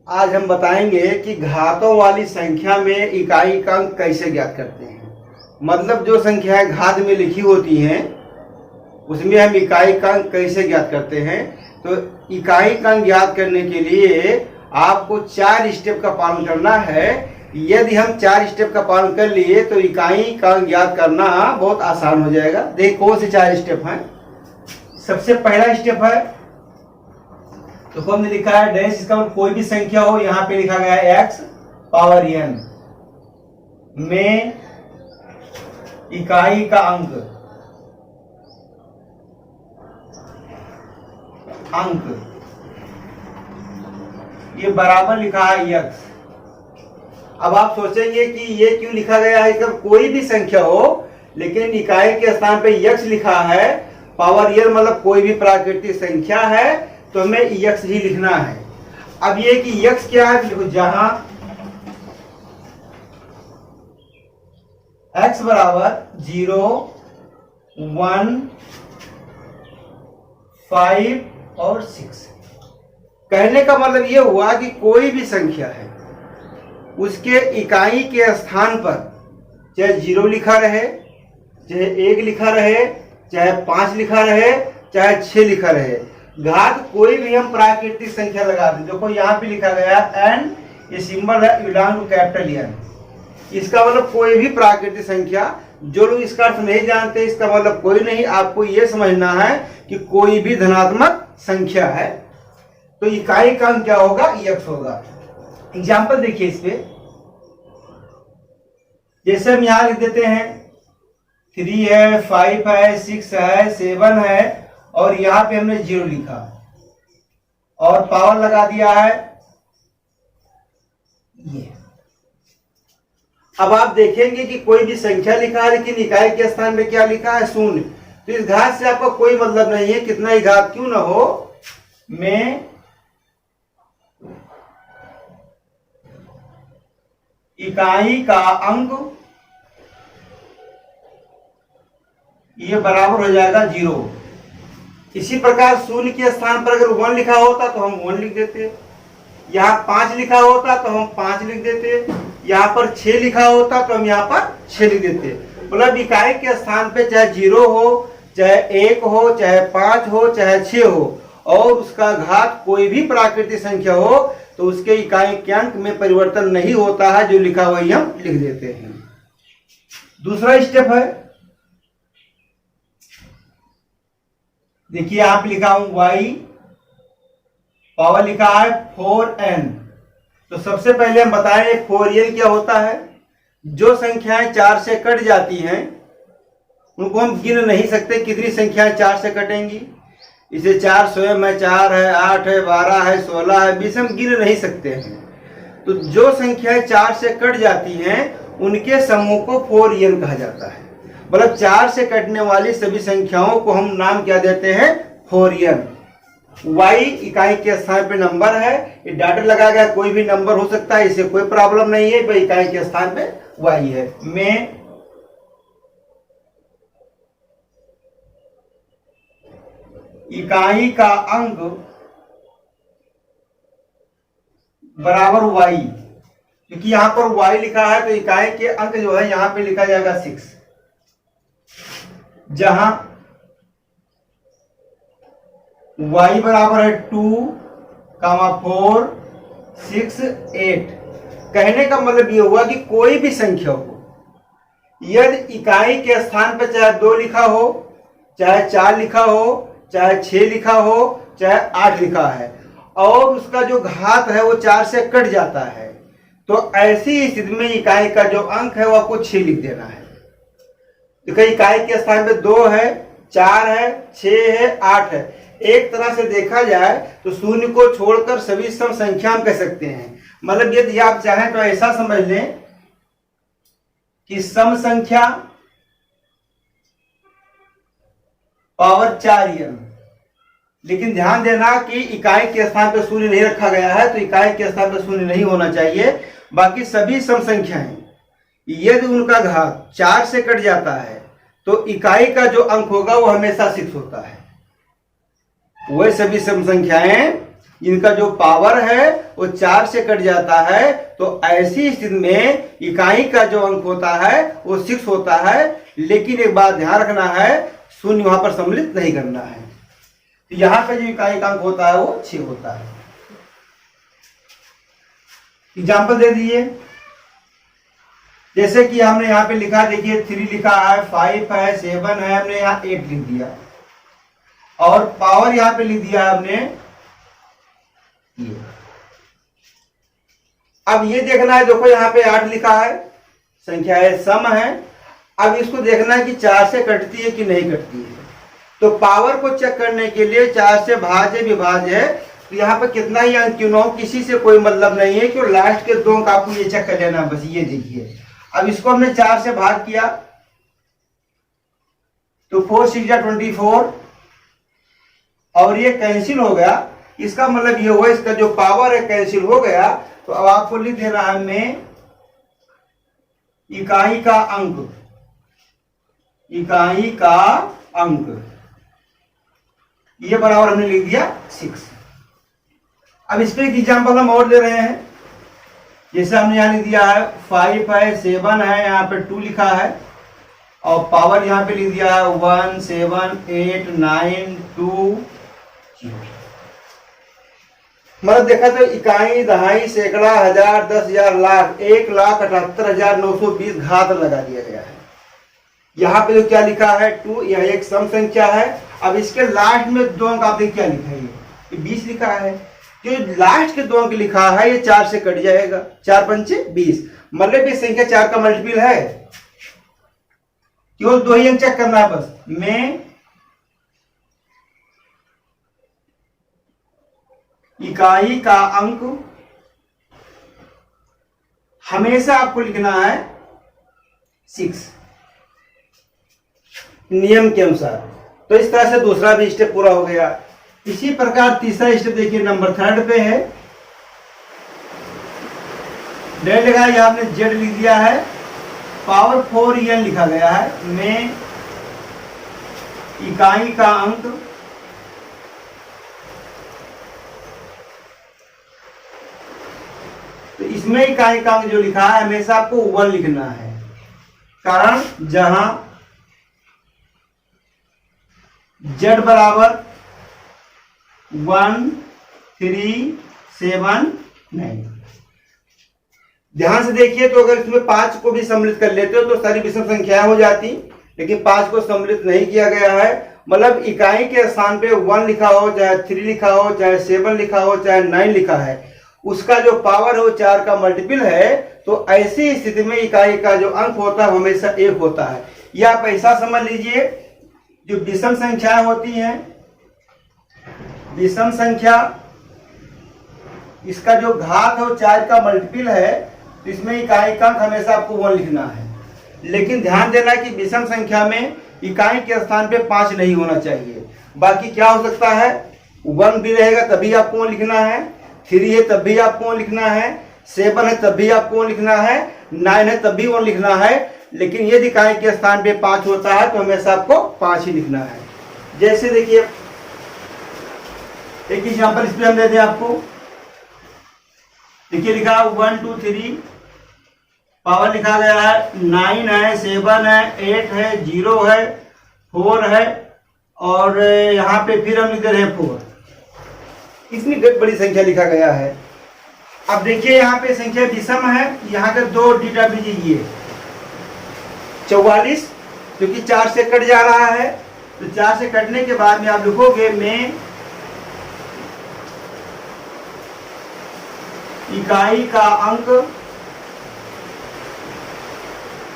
आज हम बताएंगे कि घातों वाली संख्या में इकाई का अंक कैसे ज्ञात करते हैं। मतलब जो संख्याएं घात में लिखी होती हैं उसमें हम इकाई का अंक कैसे ज्ञात करते हैं। तो इकाई का अंक ज्ञात करने के लिए आपको 4 स्टेप का पालन करना है। यदि हम 4 स्टेप का पालन कर लिए तो इकाई का अंक ज्ञात करना बहुत आसान हो जाएगा। देखिए कौन से 4 स्टेप हैं। सबसे पहला स्टेप है, तो हमने लिखा है डैश, इसका मतलब कोई भी संख्या हो, यहां पे लिखा गया है x पावर n में इकाई का अंक ये बराबर लिखा है x। अब आप सोचेंगे कि ये क्यों लिखा गया है। जब कोई भी संख्या हो लेकिन इकाई के स्थान पे x लिखा है, पावर n मतलब कोई भी प्राकृतिक संख्या है, तो हमें x ही लिखना है। अब ये कि x क्या है, देखो जहां x बराबर 0, 1, 5 और 6। कहने का मतलब ये हुआ कि कोई भी संख्या है उसके इकाई के स्थान पर चाहे 0 लिखा रहे, चाहे 1 लिखा रहे, चाहे 5 लिखा रहे, चाहे 6 लिखा रहे, घात कोई भी हम प्राकृतिक संख्या लगा दें। देखो यहाँ पे लिखा गया n, ये सिंबल है बिलोंग टू कैपिटल N। इसका मतलब कोई भी प्राकृतिक संख्या। जो लोग इसका अर्थ नहीं जानते, इसका मतलब कोई नहीं, आपको ये समझना है कि कोई भी धनात्मक संख्या है तो इकाई का अंक क्या होगा, x होगा। एग्जाम्पल देखिए इस पे, जैसे हम यहां लिख देते हैं 3 है, 5 है, 6 है, 7 है और यहां पे हमने 0 लिखा और पावर लगा दिया है ये। अब आप देखेंगे कि कोई भी संख्या लिखा है लेकिन इकाई के स्थान पे क्या लिखा है, 0। तो इस घात से आपका कोई मतलब नहीं है, कितना ही घात क्यों ना हो, में इकाई का अंक ये बराबर हो जाएगा 0। इसी प्रकार 0 के स्थान पर अगर 1 लिखा होता तो हम 1 लिख देते, यहाँ 5 लिखा होता तो हम 5 लिख देते, यहाँ पर 6 लिखा होता तो हम यहाँ पर 6 लिख देते। मतलब इकाई के स्थान पे चाहे 0 हो, चाहे 1 हो, चाहे 5 हो, चाहे 6 हो और उसका घात कोई भी प्राकृतिक संख्या हो तो उसके इकाई के अंक में परिवर्तन नहीं होता है, जो लिखा वही हम लिख देते हैं। दूसरा स्टेप है, देखिए यहां पे लिखा हूं y, पावर लिखा है 4n। तो सबसे पहले हम बताएं 4n क्या होता है। जो संख्याएं 4 से कट जाती हैं उनको हम गिन नहीं सकते कितनी संख्याएं 4 से कटेंगी। इसे 4 स्वयं है, 4 है, 8 है, 12 है, 16 है, 20 हम गिन नहीं सकते हैं। तो जो संख्याएं 4 से कट जाती हैं उनके समूह को 4n कहा जाता है। मतलब 4 से कटने वाली सभी संख्याओं को हम नाम क्या देते हैं, 4n। y इकाई के स्थान पे नंबर है, ये डॉट लगा गया, कोई भी नंबर हो सकता है, इसे कोई प्रॉब्लम नहीं है, भाई इकाई के स्थान पे y है। में इकाई का अंक बराबर y, क्योंकि यहां पर y लिखा है तो इकाई के अंक जो है यहां पे लिखा जाएगा 6, जहां y बराबर है 2, 4, 6, 8। कहने का मतलब ये हुआ कि कोई भी संख्या हो, यदि इकाई के स्थान पर चाहे 2 लिखा हो, चाहे 4 लिखा हो, चाहे 6 लिखा हो, चाहे 8 लिखा है और उसका जो घात है वो 4 से कट जाता है, तो ऐसी स्थिति में इकाई का जो अंक है वो आपको 6 लिख देना है। देखो इकाई के स्थान पे 2 है, 4 है, 6 है, 8 है। एक तरह से देखा जाए तो 0 को छोड़कर सभी सम संख्या हम कह सकते हैं। मतलब यदि आप चाहें तो ऐसा समझ लें कि सम संख्या पावर 4n, लेकिन ध्यान देना कि इकाई के स्थान पर 0 नहीं रखा गया है, तो इकाई के स्थान पर 0 नहीं होना चाहिए। बाकी सभी सम संख्याएं यदि उनका घात 4 से कट जाता है तो इकाई का जो अंक होगा वो हमेशा 6 होता है। वह सभी सम संख्याएं इनका जो पावर है वो 4 से कट जाता है, तो ऐसी स्थिति में इकाई का जो अंक होता है वो 6 होता है। लेकिन एक बात ध्यान रखना है, शून्य वहां पर सम्मिलित नहीं करना है। तो यहां पर जो इकाई का अंक होता है वो 6 होता है। एग्जाम्पल दे दिए, जैसे कि हमने यहाँ पे लिखा, देखिए 3 लिखा है, 5 है, 7 है, हमने यहाँ 8 लिख दिया और पावर यहाँ पे लिख दिया है हमने ये। अब ये देखना है, देखो यहाँ पे 8 लिखा है, संख्या है, सम है। अब इसको देखना है कि 4 से कटती है कि नहीं कटती है। तो पावर को चेक करने के लिए 4 से भाज्य विभाज्य है, तो यहाँ पर कितना ही अंक क्यों ना हो, किसी से कोई मतलब नहीं है, क्यों लास्ट के 2 अंक आपको ये चेक कर लेना बस। ये देखिए, अब इसको हमने 4 से भाग किया तो 4 6 24 और ये कैंसिल हो गया। इसका मतलब ये हुआ, इसका जो पावर है कैंसिल हो गया। तो अब आपको लिख देना है हमें इकाई का अंक, इकाई का अंक, ये बराबर हमने लिख दिया 6। अब इस पे एक एग्जाम्पल हम और दे रहे हैं, जैसे हमने यहाँ लिख दिया है 5 है, 7 है, यहाँ पे 2 लिखा है और पावर यहाँ पे लिख दिया है 1 7 8 9 2 0। मतलब देखा तो इकाई, दहाई, सैकड़ा, हजार, 10,000, लाख, 1,78,920 घात लगा दिया गया है। यहाँ पे जो क्या लिखा है 2, यह एक सम संख्या है। अब इसके लास्ट में 2 अंक आपने क्या लिखा है, ये 20 लिखा है। जो लास्ट के 2 अंक लिखा है ये 4 से कट जाएगा, 4 पंचे 20, मतलब ये संख्या 4 का मल्टीपल है। केवल 2 ही अंक चेक करना है बस। में इकाई का अंक हमेशा आपको लिखना है 6 नियम के अनुसार। तो इस तरह से दूसरा भी स्टेप पूरा हो गया। इसी प्रकार तीसरा स्टेप देखिए, नंबर 3 पे है। डेढ़ लिखा है, आपने जेड लिख दिया है, पावर 4 एन लिखा गया है। में इकाई का अंक तो इसमें इकाई का अंक जो लिखा है हमेशा आपको 1 लिखना है, कारण जहां z बराबर 1 3 7 9। ध्यान से देखिए, तो अगर इसमें 5 को भी सम्मिलित कर लेते हो तो सारी विषम संख्याएं हो जाती, लेकिन 5 को सम्मिलित नहीं किया गया है। मतलब इकाई के स्थान पे 1 लिखा हो, चाहे 3 लिखा हो, चाहे 7 लिखा हो, चाहे 9 लिखा है, उसका जो पावर है वो 4 का मल्टीपल है। तो ऐसी स्थिति में इकाई का जो अंक होता है हमेशा 1 होता है। या आप ऐसा समझ लीजिए, जो विषम संख्याएं होती हैं, विषम संख्या, इसका जो घात है वो 4 का मल्टीपल है, तो इसमें इकाई का अंक हमेशा आपको 1 लिखना है। लेकिन ध्यान देना कि विषम संख्या में इकाई के स्थान पे 5 नहीं होना चाहिए। बाकी क्या हो सकता है, 1 भी रहेगा तभी आपको 1 लिखना है, 3 है तब भी आपको 1 लिखना है, 7 है तब भी आपको 1 लिखना है, 9 है तब भी 1 लिखना है। लेकिन यदि इकाई के स्थान पे 5 होता है तो हमेशा आपको 5 ही लिखना है। जैसे देखिए एक एग्जांपल इस पे हम दे दें आपको, देखिए लिखा 1 2 3, पावर लिखा गया है 9 है, 7 है, 8 है, 0 है, 4 है और यहाँ पे फिर हम लिख दे रहे हैं 4। इतनी बड़ी संख्या लिखा गया है। अब देखिए यहाँ पे संख्या विषम है, यहाँ के 2 डेटा दीजिए 44, क्योंकि 4 से कट जा रहा है। तो 4 से कटने के बाद में आप लिखोगे में इकाई का अंक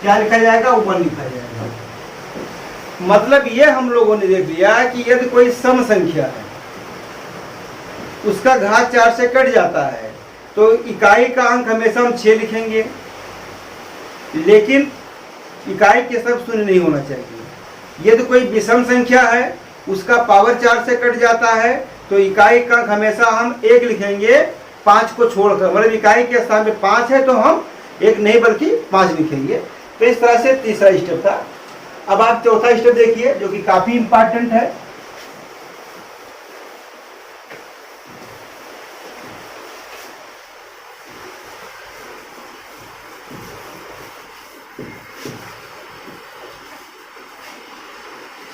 क्या लिखा जाएगा, 1 लिखा जाएगा। मतलब ये हम लोगों ने देख लिया कि यदि कोई सम संख्या है, उसका घात 4 से कट जाता है, तो इकाई का अंक हमेशा हम 6 लिखेंगे, लेकिन इकाई के सब शून्य नहीं होना चाहिए। यदि कोई विषम संख्या है, उसका पावर 4 से कट जाता है, तो इकाई का अंक हमेशा हम 1 लिखेंगे, 5 को छोड़कर। मतलब इकाई के स्थान पे 5 है तो हम 1 नहीं बल्कि 5 लिखेंगे। तो इस तरह से तीसरा स्टेप था। अब आप चौथा स्टेप देखिए, जो कि काफी इंपॉर्टेंट है।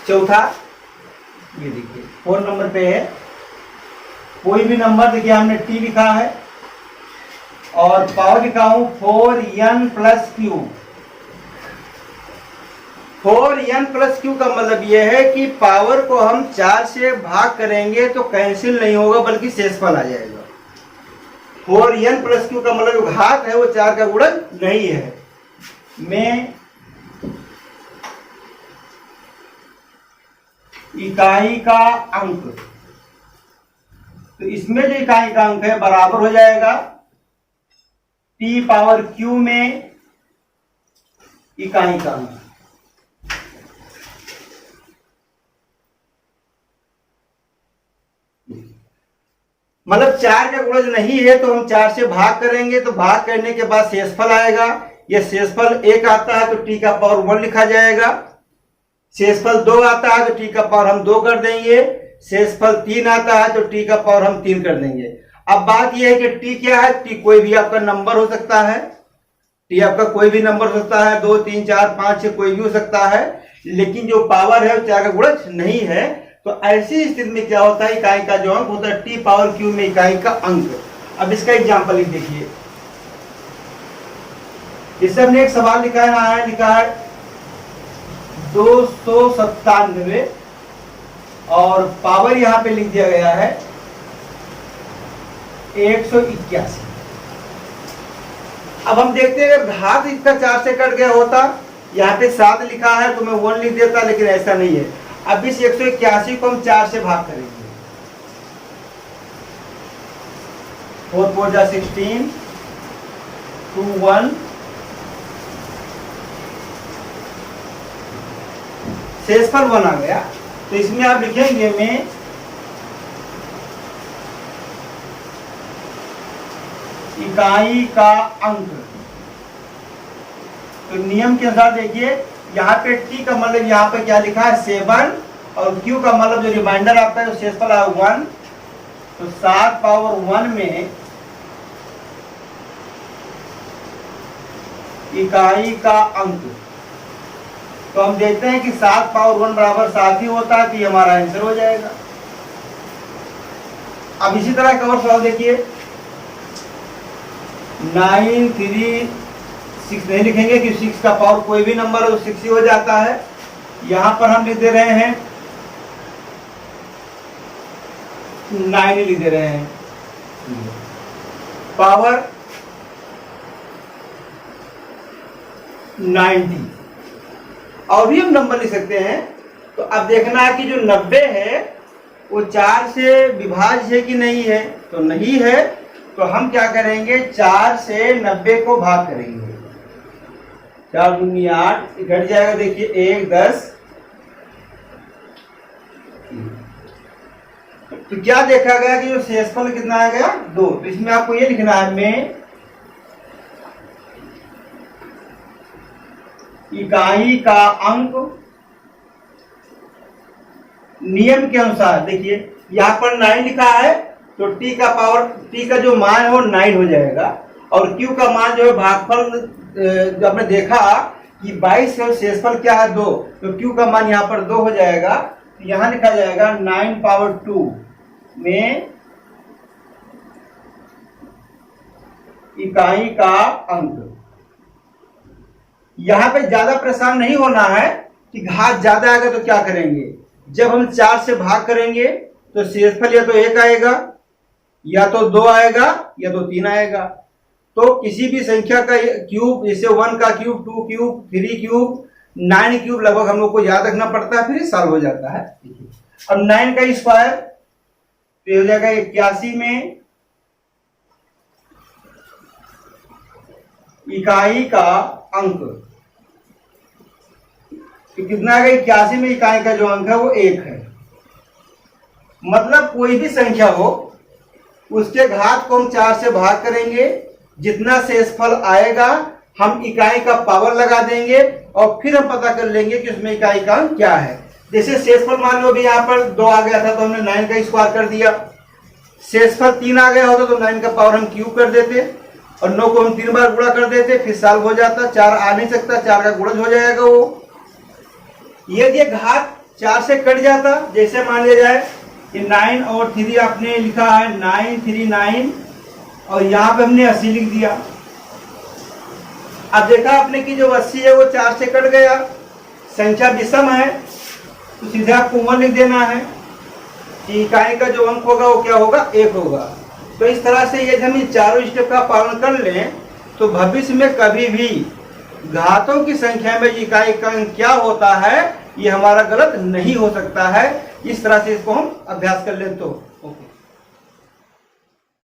चौथा ये देखिए 4 नंबर पे है, कोई भी नंबर देखिए हमने टी लिखा है और पावर लिखा हूं 4n plus Q. 4n plus Q का मतलब यह है कि पावर को हम 4 से भाग करेंगे तो कैंसिल नहीं होगा बल्कि शेषफल आ जाएगा। 4n प्लस क्यू का मतलब जो घात है वो 4 का गुणज नहीं है। में इकाई का अंक, तो इसमें जो इकाई का अंक है बराबर हो जाएगा टी पावर क्यू में इकाई का अंक। मतलब 4 का गुणज नहीं है तो हम 4 से भाग करेंगे तो भाग करने के बाद शेषफल आएगा। यह शेषफल 1 आता है तो टी का पावर 1 लिखा जाएगा। शेषफल 2 आता है तो टी का पावर हम 2 कर देंगे। शेषफल 3 आता है तो टी का पावर हम 3 कर देंगे। अब बात यह है कि टी क्या है, टी कोई भी आपका नंबर हो सकता है। टी आपका कोई भी नंबर हो सकता है, 2 3 4 5 6 कोई भी हो सकता है, लेकिन जो पावर है वो 4 का गुणज नहीं है। तो ऐसी स्थिति में क्या होता है, इकाई का जो अंक होता है टी पावर क्यू में इकाई का अंक। अब इसका एग्जाम्पल लिख देखिए, इससे हमने एक सवाल लिखा है, लिखा है 297 और पावर यहां पे लिख दिया गया है 181। अब हम देखते हैं अगर घात इसका 4 से कट गया होता, यहाँ पे 7 लिखा है तो मैं 1 लिख देता, लेकिन ऐसा नहीं है। अब इस 181 को हम 4 से भाग करेंगे, 4 4 जा 16, 2 1, शेषफल 1 आ गया। तो इसमें आप लिखेंगे में इकाई का अंक। तो नियम के अनुसार देखिए यहाँ पे टी का मतलब यहाँ पे क्या लिखा है 7 और क्यू का मतलब जो रिमाइंडर आता है शेषफल है 1। तो 7 पावर 1 में इकाई का अंक। तो हम देखते हैं कि 7 पावर 1 बराबर 7 ही होता है, तो ये हमारा आंसर हो जाएगा। अब इसी तरह का और सवाल देखिए 9 3 6 नहीं लिखेंगे कि 6 का पावर कोई भी नंबर हो तो 6 ही हो जाता है। यहां पर हम लिख दे रहे हैं 9 ही लिख दे रहे हैं। पावर 90 और भी हम नंबर लिख सकते हैं। तो अब देखना है कि जो 90 है वो 4 से विभाज्य है कि नहीं है, तो नहीं है। तो हम क्या करेंगे 4 से 90 को भाग करेंगे, 4 दूनी 8 घट जाएगा। देखिए 1 10। तो क्या देखा गया कि जो शेषफल कितना आ गया 2। तो इसमें आपको ये लिखना है में इकाई का अंक नियम के अनुसार। देखिए यहां पर 9 लिखा है तो टी का पावर टी का जो मान है वो 9 हो जाएगा और क्यू का मान जो है भागफल जो आपने देखा कि 22 है, शेषफल क्या है 2, तो क्यू का मान यहाँ पर 2 हो जाएगा। तो यहाँ लिखा जाएगा 9 पावर 2 में इकाई का अंक। यहाँ पे ज्यादा परेशान नहीं होना है कि घात ज्यादा आएगा तो क्या करेंगे। जब हम 4 से भाग करेंगे तो शेषफल या तो 1 आएगा या तो 2 आएगा या तो 3 आएगा। तो किसी भी संख्या का क्यूब, जैसे 1 का क्यूब, 2 क्यूब, 3 क्यूब, 9 क्यूब लगभग हम लोग को याद रखना पड़ता है, फिर सॉल्व हो जाता है। अब 9 का स्क्वायर तो हो जाएगा 81 में इकाई का अंक। तो कितना आएगा 81 में इकाई का जो अंक है वो 1 है। मतलब कोई भी संख्या हो उसके घात को हम 4 से भाग करेंगे, जितना शेषफल आएगा हम इकाई का पावर लगा देंगे और फिर हम पता कर लेंगे कि उसमें इकाई का अंक क्या है। जैसे शेषफल मान लो भी यहाँ पर 2 आ गया था तो हमने 9 का स्क्वायर कर दिया। शेषफल 3 आ गया होता तो 9 का पावर हम क्यूब कर देते और 9 को हम 3 बार गुणा कर देते, फिर सॉल्व हो जाता। 4 आ नहीं सकता, 4 का गुणज हो जाएगा वो। यदि घात 4 से कट जाता। जैसे मान लिया जाए कि 9 और 3 आपने लिखा है 939 और यहाँ पे हमने 80 लिख दिया। अब देखा आपने कि जो 80 है वो 4 से कट गया, संख्या विषम है, तो सीधे आपको 1 लिख देना है कि इकाई का जो अंक होगा वो क्या होगा, 1 होगा। तो इस तरह से यदि हम इन चारों स्टेप का पालन कर लें तो भविष्य में कभी भी घातों की संख्या में इकाई का अंक क्या होता है ये हमारा गलत नहीं हो सकता है। इस तरह से इसको हम अभ्यास कर लें तो